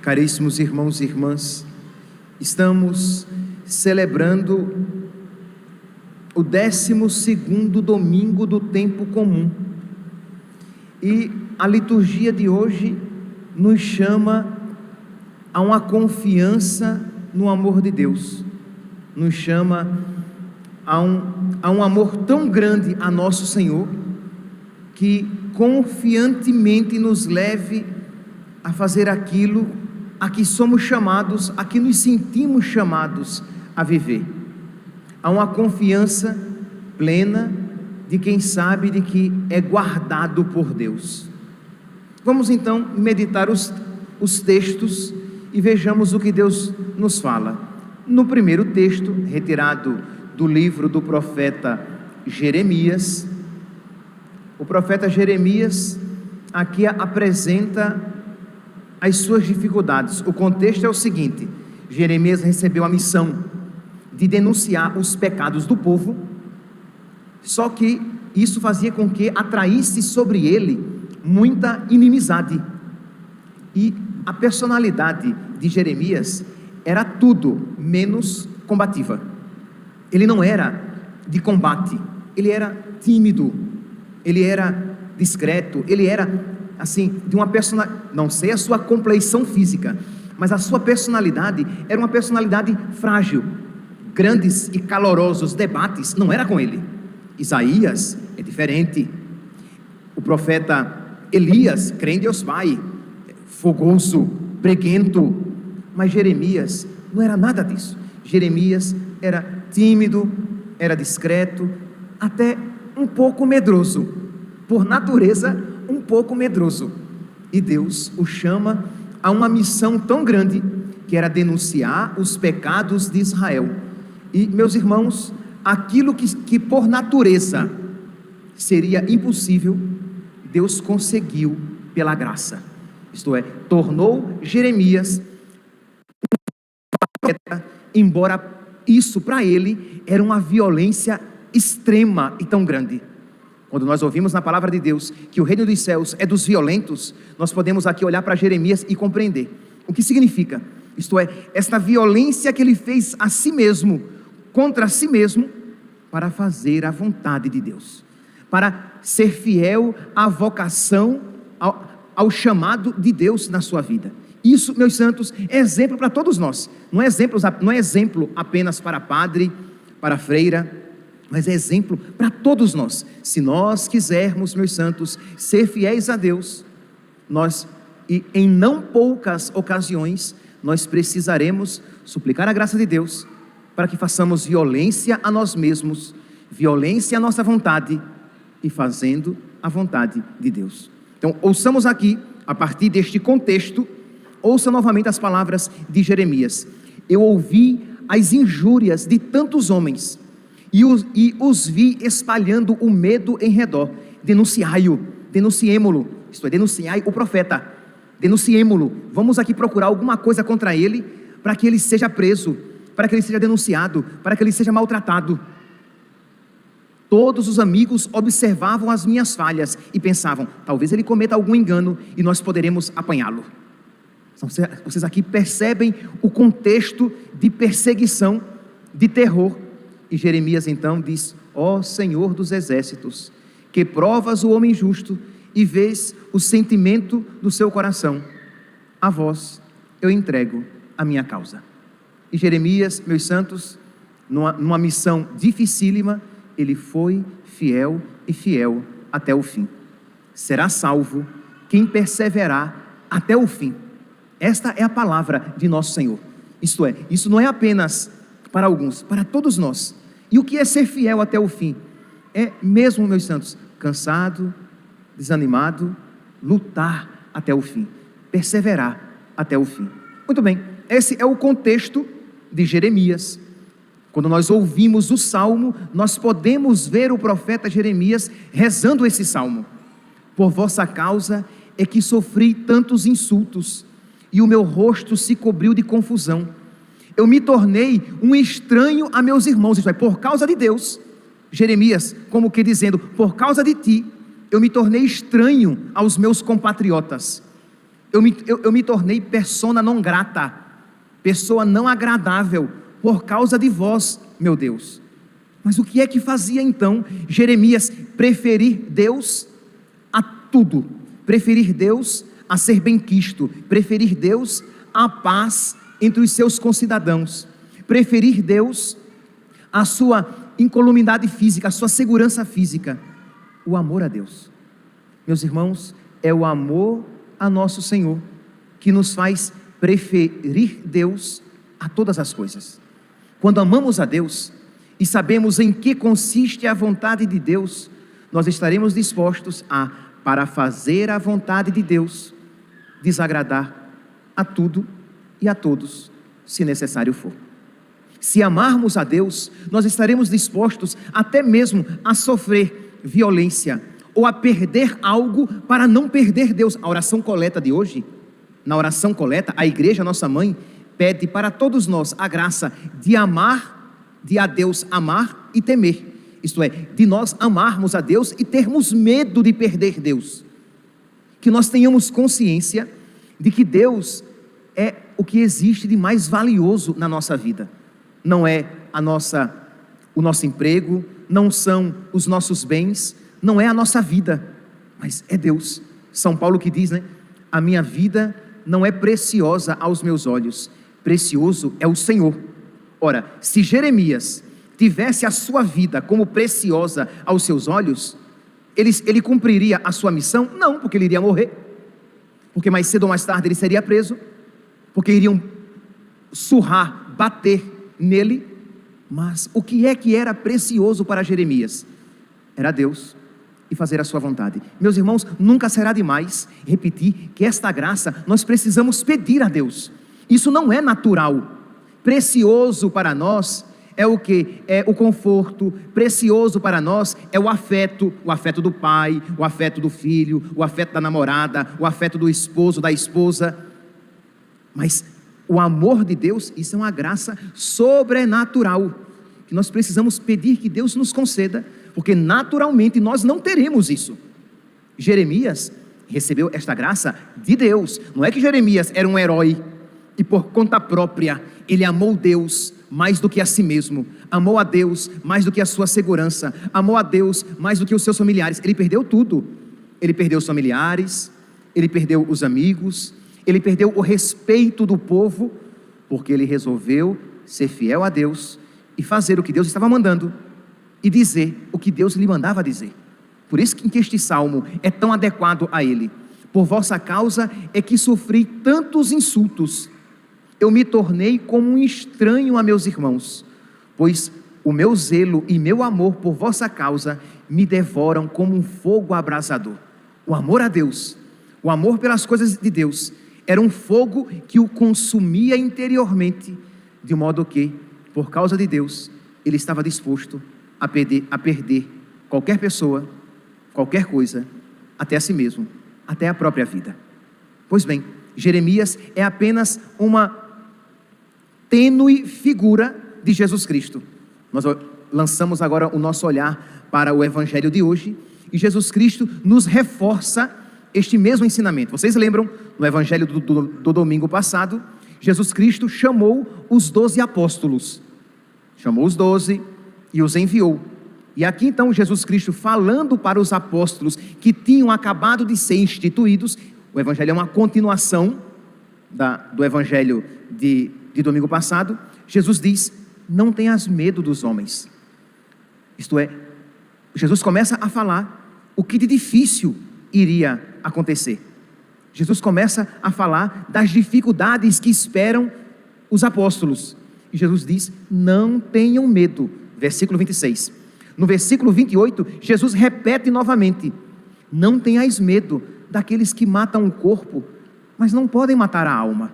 Caríssimos irmãos e irmãs, estamos celebrando o 12º domingo do tempo comum, e a liturgia de hoje nos chama a uma confiança no amor de Deus, nos chama a um amor tão grande a nosso Senhor, que confiantemente nos leve a fazer aquilo a que somos chamados, a que nos sentimos chamados a viver. Há uma confiança plena de quem sabe de que é guardado por Deus. Vamos então meditar os textos e vejamos o que Deus nos fala. No primeiro texto, retirado do livro do profeta Jeremias, o profeta Jeremias aqui apresenta as suas dificuldades. O contexto é o seguinte: Jeremias recebeu a missão de denunciar os pecados do povo, só que isso fazia com que atraísse sobre ele muita inimizade, e a personalidade de Jeremias era tudo menos combativa. Ele não era de combate, ele era tímido, ele era discreto, ele era assim, de uma personalidade, não sei a sua compleição física, mas a sua personalidade era uma personalidade frágil. Grandes e calorosos debates não era com ele. Isaías é diferente. O profeta Elias, crê em Deus Pai, fogoso, preguento. Mas Jeremias não era nada disso. Jeremias era tímido, era discreto, até um pouco medroso, por natureza um pouco medroso. E Deus o chama a uma missão tão grande, que era denunciar os pecados de Israel. E, meus irmãos, aquilo que por natureza seria impossível, Deus conseguiu pela graça. Isto é, tornou Jeremias um profeta, embora isso para ele era uma violência extrema e tão grande. Quando nós ouvimos na palavra de Deus que o reino dos céus é dos violentos, nós podemos aqui olhar para Jeremias e compreender o que significa. Isto é, esta violência que ele fez a si mesmo, contra si mesmo, para fazer a vontade de Deus, para ser fiel à vocação, ao chamado de Deus na sua vida. Isso, meus santos, é exemplo para todos nós. Não é exemplo apenas para padre, para freira, mas é exemplo para todos nós. Se nós quisermos, meus santos, ser fiéis a Deus, e em não poucas ocasiões, nós precisaremos suplicar a graça de Deus, para que façamos violência a nós mesmos, violência à nossa vontade, e fazendo a vontade de Deus. Então, ouçamos aqui, a partir deste contexto, ouça novamente as palavras de Jeremias. Eu ouvi as injúrias de tantos homens, e os vi espalhando o medo em redor. Denunciemo-lo, isto é, denunciai o profeta, denunciemo-lo. Vamos aqui procurar alguma coisa contra ele, para que ele seja preso, para que ele seja denunciado, para que ele seja maltratado. Todos os amigos observavam as minhas falhas e pensavam, talvez ele cometa algum engano e nós poderemos apanhá-lo. Então, vocês aqui percebem o contexto de perseguição, de terror. E Jeremias então diz: ó Senhor dos exércitos, que provas o homem justo e vês o sentimento do seu coração, a vós eu entrego a minha causa. E Jeremias, meus santos, numa missão dificílima, ele foi fiel e fiel até o fim. Será salvo quem perseverar até o fim. Esta é a palavra de nosso Senhor. Isto é, isso não é apenas para alguns, para todos nós. E o que é ser fiel até o fim? É mesmo, meus santos, cansado, desanimado, lutar até o fim, perseverar até o fim. Muito bem, esse é o contexto de Jeremias. Quando nós ouvimos o salmo, nós podemos ver o profeta Jeremias rezando esse salmo: por vossa causa é que sofri tantos insultos, e o meu rosto se cobriu de confusão. Eu me tornei um estranho a meus irmãos. Isto é, por causa de Deus, Jeremias, como que dizendo, por causa de ti, eu me tornei estranho aos meus compatriotas. Eu me tornei persona não grata, pessoa não agradável, por causa de vós, meu Deus. Mas o que é que fazia então Jeremias preferir Deus a tudo? Preferir Deus a ser benquisto, preferir Deus à paz entre os seus concidadãos, preferir Deus à sua incolumidade física, à sua segurança física, o amor a Deus. Meus irmãos, é o amor a nosso Senhor que nos faz preferir Deus a todas as coisas. Quando amamos a Deus e sabemos em que consiste a vontade de Deus, nós estaremos dispostos a, para fazer a vontade de Deus, desagradar a tudo e a todos, se necessário for. Se amarmos a Deus, nós estaremos dispostos até mesmo a sofrer violência ou a perder algo para não perder Deus. A oração coleta de hoje, na oração coleta, a igreja, nossa mãe, pede para todos nós a graça de amar, de a Deus amar e temer. Isto é, de nós amarmos a Deus e termos medo de perder Deus. Que nós tenhamos consciência de que Deus é o que existe de mais valioso na nossa vida. Não é o nosso emprego, não são os nossos bens, não é a nossa vida, mas é Deus. São Paulo que diz, né? A minha vida não é preciosa aos meus olhos, precioso é o Senhor. Ora, se Jeremias tivesse a sua vida como preciosa aos seus olhos, ele cumpriria a sua missão? Não, porque ele iria morrer, porque mais cedo ou mais tarde ele seria preso, porque iriam surrar, bater nele. Mas o que era precioso para Jeremias? Era Deus e fazer a sua vontade. Meus irmãos, nunca será demais repetir que esta graça nós precisamos pedir a Deus. Isso não é natural. Precioso para nós é o que? É o conforto. Precioso para nós é o afeto do pai, o afeto do filho, o afeto da namorada, o afeto do esposo, da esposa. Mas o amor de Deus, isso é uma graça sobrenatural, que nós precisamos pedir que Deus nos conceda, porque naturalmente nós não teremos isso. Jeremias recebeu esta graça de Deus. Não é que Jeremias era um herói e por conta própria ele amou Deus mais do que a si mesmo, amou a Deus mais do que a sua segurança, amou a Deus mais do que os seus familiares. Ele perdeu tudo. Ele perdeu os familiares, ele perdeu os amigos, ele perdeu o respeito do povo, porque ele resolveu ser fiel a Deus e fazer o que Deus estava mandando e dizer o que Deus lhe mandava dizer. Por isso que este salmo é tão adequado a ele. Por vossa causa é que sofri tantos insultos, eu me tornei como um estranho a meus irmãos, pois o meu zelo e meu amor por vossa causa me devoram como um fogo abrasador. O amor a Deus, o amor pelas coisas de Deus, era um fogo que o consumia interiormente, de modo que, por causa de Deus, ele estava disposto a perder qualquer pessoa, qualquer coisa, até a si mesmo, até a própria vida. Pois bem, Jeremias é apenas uma tênue figura de Jesus Cristo. Nós lançamos agora o nosso olhar para o evangelho de hoje, e Jesus Cristo nos reforça este mesmo ensinamento. Vocês lembram, no evangelho do domingo passado, Jesus Cristo chamou os 12 apóstolos, chamou os 12 e os enviou. E aqui então Jesus Cristo falando para os apóstolos que tinham acabado de ser instituídos. O evangelho é uma continuação do evangelho de domingo passado. Jesus diz: não tenhas medo dos homens. Isto é, Jesus começa a falar o que de difícil iria acontecer. Jesus começa a falar das dificuldades que esperam os apóstolos. E Jesus diz: não tenham medo. Versículo 26. No versículo 28, Jesus repete novamente: não tenhais medo daqueles que matam o corpo, mas não podem matar a alma.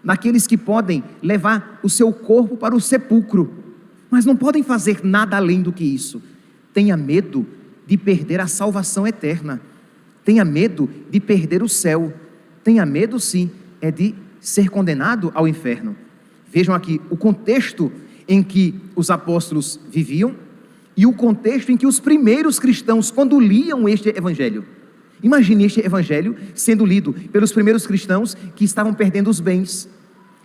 Daqueles que podem levar o seu corpo para o sepulcro, mas não podem fazer nada além do que isso. Tenha medo de perder a salvação eterna. Tenha medo de perder o céu. Tenha medo, sim, é de ser condenado ao inferno. Vejam aqui o contexto em que os apóstolos viviam e o contexto em que os primeiros cristãos, quando liam este evangelho, Imagine este evangelho sendo lido pelos primeiros cristãos que estavam perdendo os bens,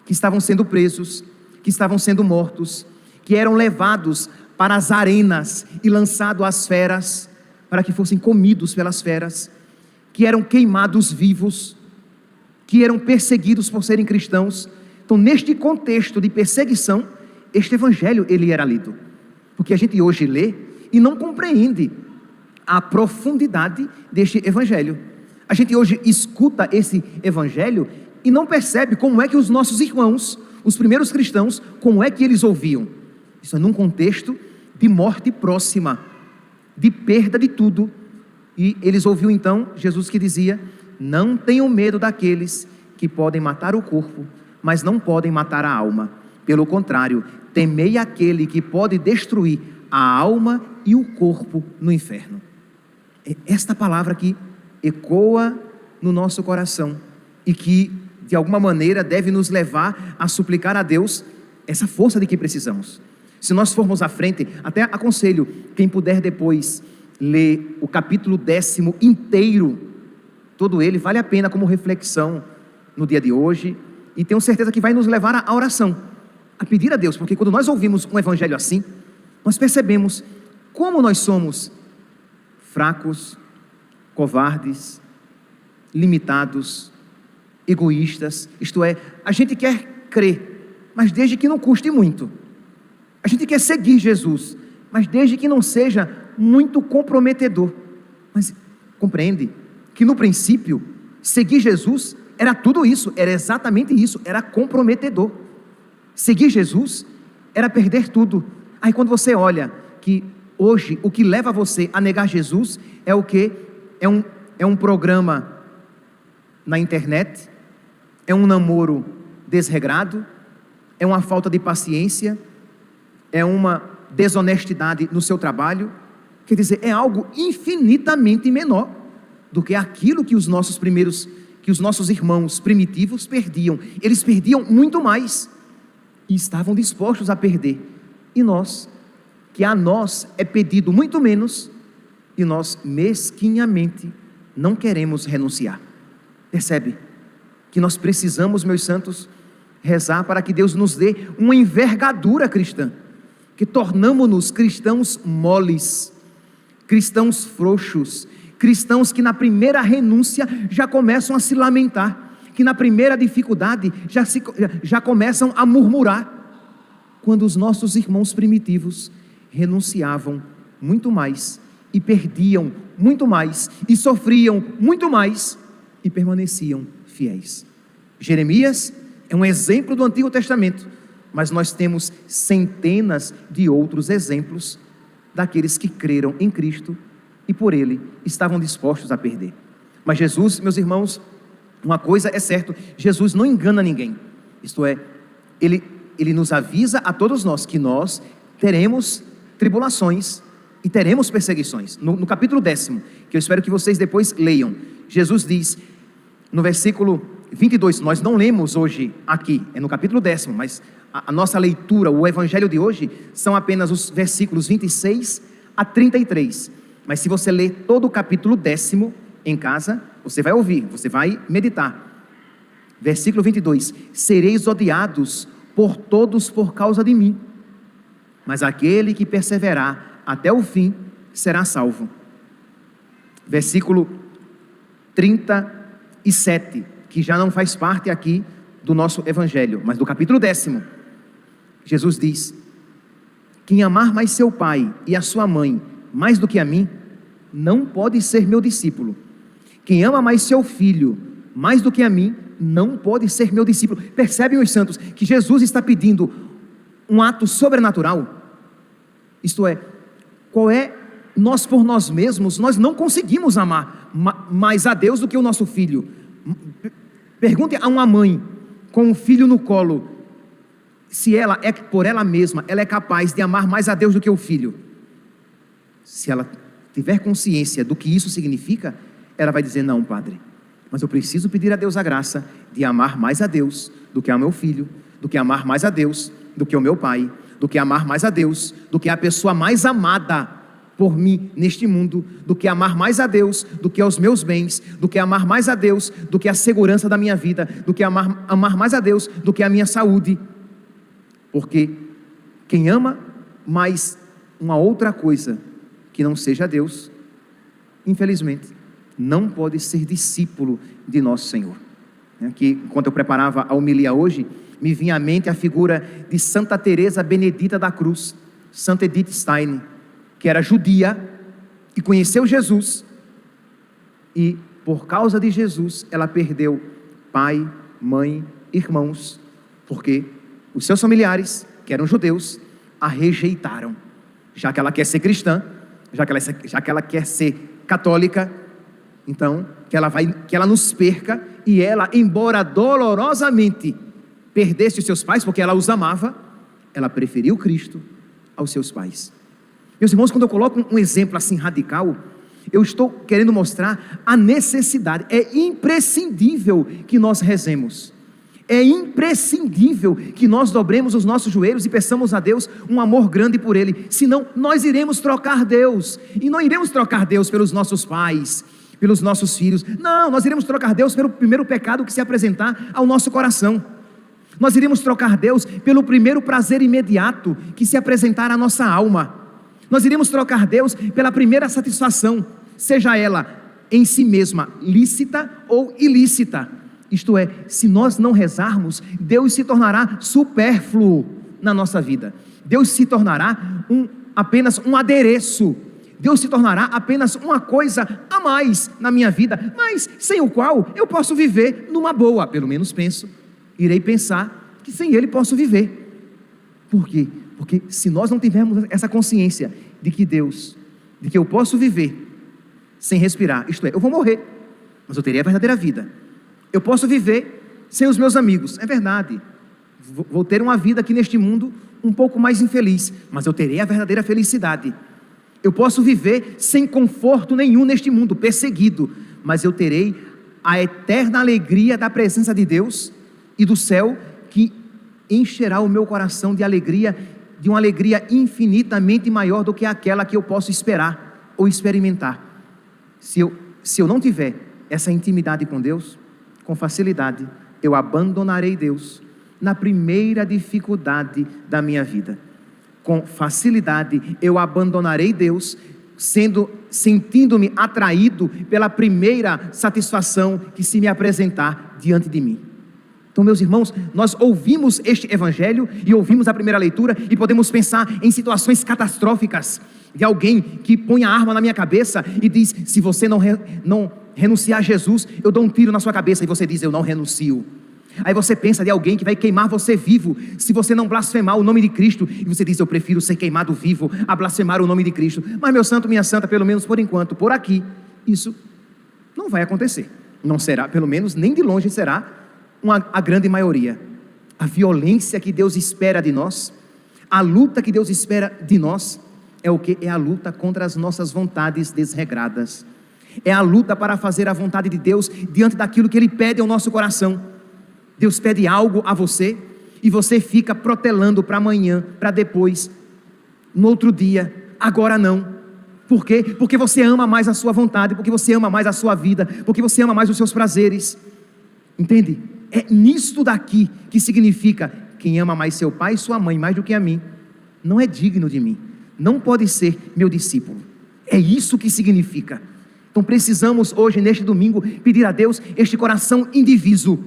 que estavam sendo presos, que estavam sendo mortos, que eram levados para as arenas e lançados às feras, para que fossem comidos pelas feras, que eram queimados vivos, que eram perseguidos por serem cristãos. Então, neste contexto de perseguição, este evangelho ele era lido, porque a gente hoje lê e não compreende a profundidade deste evangelho. A gente hoje escuta esse evangelho e não percebe como é que os nossos irmãos, os primeiros cristãos, como é que eles ouviam. Isso é num contexto de morte próxima, de perda de tudo. E eles ouviam então Jesus que dizia: não tenham medo daqueles que podem matar o corpo, mas não podem matar a alma. Pelo contrário, temei aquele que pode destruir a alma e o corpo no inferno. Esta palavra que ecoa no nosso coração e que de alguma maneira deve nos levar a suplicar a Deus essa força de que precisamos. Se nós formos à frente, até aconselho quem puder depois ler o capítulo 10 inteiro, todo ele vale a pena como reflexão no dia de hoje, e tenho certeza que vai nos levar à oração, a pedir a Deus, porque quando nós ouvimos um evangelho assim, nós percebemos como nós somos fracos, covardes, limitados, egoístas. Isto é, a gente quer crer, mas desde que não custe muito. A gente quer seguir Jesus, mas desde que não seja muito comprometedor. Mas compreende que no princípio, seguir Jesus era tudo isso, era exatamente isso, era comprometedor. Seguir Jesus era perder tudo. Aí quando você olha que hoje o que leva você a negar Jesus é o quê? É um programa na internet, é um namoro desregrado, é uma falta de paciência, é uma desonestidade no seu trabalho. Quer dizer, é algo infinitamente menor do que aquilo que os nossos irmãos primitivos perdiam. Eles perdiam muito mais e estavam dispostos a perder. E nós, que a nós é pedido muito menos, e nós mesquinhamente não queremos renunciar. Percebe? Que nós precisamos, meus santos, rezar para que Deus nos dê uma envergadura cristã, que tornamo-nos cristãos moles, cristãos frouxos, cristãos que na primeira renúncia já começam a se lamentar, que na primeira dificuldade já começam a murmurar, quando os nossos irmãos primitivos renunciavam muito mais, e perdiam muito mais, e sofriam muito mais, e permaneciam fiéis. Jeremias é um exemplo do Antigo Testamento, mas nós temos centenas de outros exemplos daqueles que creram em Cristo e por Ele estavam dispostos a perder. Mas Jesus, meus irmãos, uma coisa é certa: Jesus não engana ninguém. Isto é, Ele nos avisa a todos nós que nós teremos tribulações e teremos perseguições. No capítulo 10, que eu espero que vocês depois leiam, Jesus diz, no versículo 22, nós não lemos hoje aqui, é no capítulo 10, mas a nossa leitura, o evangelho de hoje, são apenas os versículos 26 a 33. Mas se você ler todo o capítulo 10 em casa, você vai ouvir, você vai meditar. Versículo 22, sereis odiados por todos por causa de mim, mas aquele que perseverar até o fim será salvo. Versículo 37, que já não faz parte aqui do nosso evangelho, mas do capítulo 10, Jesus diz: quem amar mais seu pai e a sua mãe mais do que a mim, não pode ser meu discípulo. Quem ama mais seu filho mais do que a mim, não pode ser meu discípulo. Percebem os santos que Jesus está pedindo um ato sobrenatural? Isto é, qual é? Nós por nós mesmos, nós não conseguimos amar mais a Deus do que o nosso filho. Pergunte a uma mãe com um filho no colo, se ela é por ela mesma, ela é capaz de amar mais a Deus do que o filho. Se ela tiver consciência do que isso significa, ela vai dizer: não, padre, mas eu preciso pedir a Deus a graça de amar mais a Deus do que ao meu filho, do que amar mais a Deus do que o meu pai, do que amar mais a Deus do que a pessoa mais amada por mim neste mundo do que amar mais a Deus do que aos meus bens, do que amar mais a Deus do que a segurança da minha vida, do que amar mais a Deus do que a minha saúde. Porque quem ama mais uma outra coisa que não seja Deus, infelizmente, não pode ser discípulo de nosso Senhor. Aqui, enquanto eu preparava a homilia hoje, me vinha à mente a figura de Santa Teresa Benedita da Cruz, Santa Edith Stein, que era judia e conheceu Jesus, e por causa de Jesus ela perdeu pai, mãe, irmãos, porque os seus familiares, que eram judeus, a rejeitaram. Já que ela quer ser cristã, já que ela quer ser católica, então que ela nos perca. E ela, embora dolorosamente perdesse os seus pais, porque ela os amava, ela preferiu Cristo aos seus pais. Meus irmãos, quando eu coloco um exemplo assim radical, eu estou querendo mostrar a necessidade. É imprescindível que nós rezemos. É imprescindível que nós dobremos os nossos joelhos e peçamos a Deus um amor grande por Ele. Senão nós iremos trocar Deus. E não iremos trocar Deus pelos nossos pais, pelos nossos filhos. Não, nós iremos trocar Deus pelo primeiro pecado que se apresentar ao nosso coração. Nós iremos trocar Deus pelo primeiro prazer imediato que se apresentar à nossa alma. Nós iremos trocar Deus pela primeira satisfação, seja ela em si mesma lícita ou ilícita. Isto é, se nós não rezarmos, Deus se tornará supérfluo na nossa vida. Deus se tornará apenas um adereço. Deus se tornará apenas uma coisa a mais na minha vida, mas sem o qual eu posso viver numa boa, pelo menos penso. Irei pensar que sem Ele posso viver. Por quê? Porque se nós não tivermos essa consciência de que eu posso viver sem respirar, isto é, eu vou morrer, mas eu terei a verdadeira vida. Eu posso viver sem os meus amigos, é verdade, vou ter uma vida aqui neste mundo um pouco mais infeliz, mas eu terei a verdadeira felicidade. Eu posso viver sem conforto nenhum neste mundo, perseguido, mas eu terei a eterna alegria da presença de Deus e do céu, que encherá o meu coração de alegria, de uma alegria infinitamente maior do que aquela que eu posso esperar ou experimentar. Se eu não tiver essa intimidade com Deus, com facilidade eu abandonarei Deus na primeira dificuldade da minha vida. Com facilidade eu abandonarei Deus, sentindo-me atraído pela primeira satisfação que se me apresentar diante de mim. Então, meus irmãos, nós ouvimos este evangelho e ouvimos a primeira leitura e podemos pensar em situações catastróficas de alguém que põe a arma na minha cabeça e diz: se você não renunciar a Jesus, eu dou um tiro na sua cabeça. E você diz: eu não renuncio. Aí você pensa de alguém que vai queimar você vivo se você não blasfemar o nome de Cristo, e você diz: eu prefiro ser queimado vivo a blasfemar o nome de Cristo. Mas meu santo, minha santa, pelo menos por enquanto, por aqui, isso não vai acontecer. Não será, pelo menos nem de longe será a grande maioria. A violência que Deus espera de nós, a luta que Deus espera de nós, é o que? É a luta contra as nossas vontades desregradas. É a luta para fazer a vontade de Deus diante daquilo que Ele pede ao nosso coração. Deus pede algo a você e você fica protelando para amanhã, para depois, no outro dia, agora não. Por quê? Porque você ama mais a sua vontade, porque você ama mais a sua vida, porque você ama mais os seus prazeres. Entende? É nisto daqui que significa: quem ama mais seu pai e sua mãe mais do que a mim, não é digno de mim, não pode ser meu discípulo. É isso que significa. Então precisamos hoje, neste domingo, pedir a Deus este coração indiviso,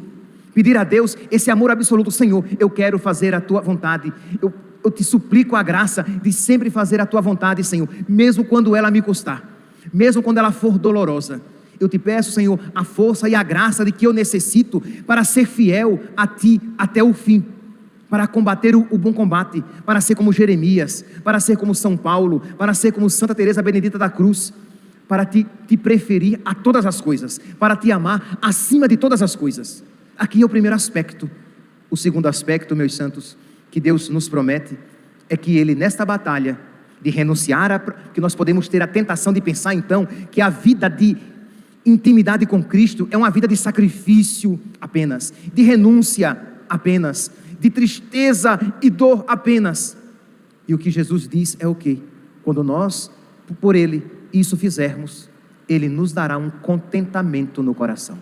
pedir a Deus esse amor absoluto. Senhor, eu quero fazer a tua vontade, eu te suplico a graça de sempre fazer a tua vontade, Senhor, mesmo quando ela me custar, mesmo quando ela for dolorosa. Eu te peço, Senhor, a força e a graça de que eu necessito para ser fiel a Ti até o fim, para combater o bom combate, para ser como Jeremias, para ser como São Paulo, para ser como Santa Teresa Benedita da Cruz, para te preferir a todas as coisas, para te amar acima de todas as coisas. Aqui é o primeiro aspecto. O segundo aspecto, meus santos, que Deus nos promete, é que Ele, nesta batalha de renunciar, que nós podemos ter a tentação de pensar então que a vida de intimidade com Cristo é uma vida de sacrifício apenas, de renúncia apenas, de tristeza e dor apenas. E o que Jesus diz é o quê? Quando nós por Ele isso fizermos, Ele nos dará um contentamento no coração.